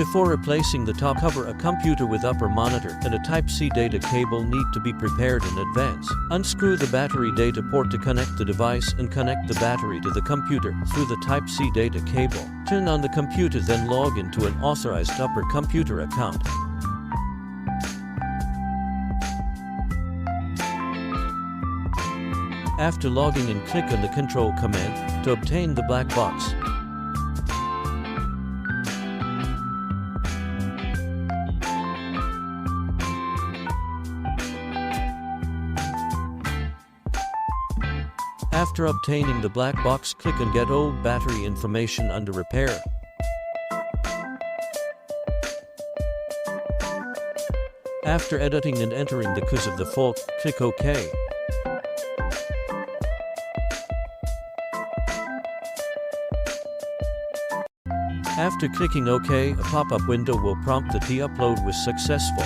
Before replacing the top cover, a computer with upper monitor and a Type-C data cable need to be prepared in advance. Unscrew the battery data port to connect the device and connect the battery to the computer through the Type-C data cable. Turn on the computer, then log into an authorized upper computer account. After logging in, click on the Control command to obtain the black box. After obtaining the black box, click on Get Old Battery Information under Repair. After editing and entering the cause of the fault, click OK. After clicking OK, a pop-up window will prompt that the upload was successful.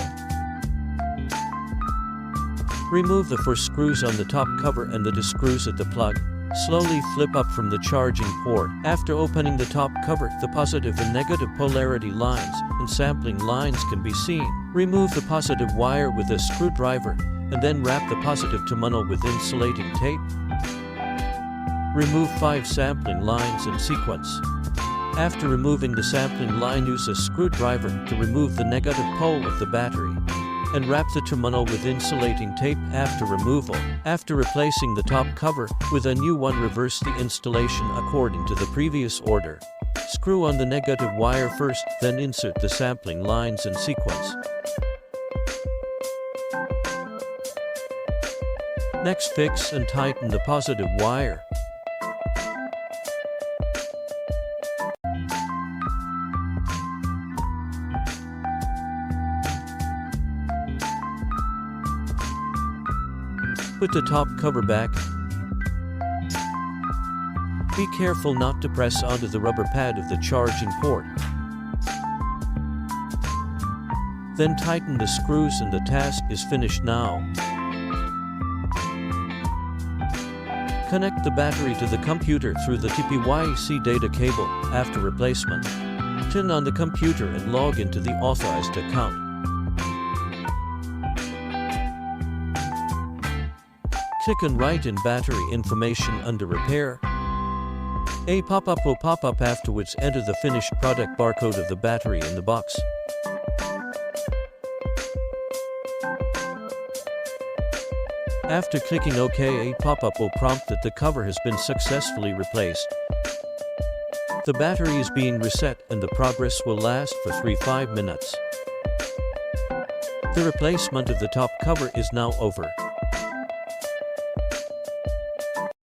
Remove the 4 screws on the top cover and the 2 screws at the plug. Slowly flip up from the charging port. After opening the top cover, the positive and negative polarity lines and sampling lines can be seen. Remove the positive wire with a screwdriver and then wrap the positive terminal with insulating tape. Remove 5 sampling lines in sequence. After removing the sampling line, use a screwdriver to remove the negative pole of the battery and wrap the terminal with insulating tape after removal. After replacing the top cover with a new one, reverse the installation according to the previous order. Screw on the negative wire first, then insert the sampling lines in sequence. Next, fix and tighten the positive wire. Put the top cover back. Be careful not to press onto the rubber pad of the charging port. Then tighten the screws and the task is finished now. Connect the battery to the computer through the Type-C data cable after replacement. Turn on the computer and log into the authorized account. Click on Write in Battery Information under Repair. A pop-up will pop up afterwards. Enter the finished product barcode of the battery in the box. After clicking OK, a pop-up will prompt that the cover has been successfully replaced. The battery is being reset and the progress will last for 3-5 minutes. The replacement of the top cover is now over.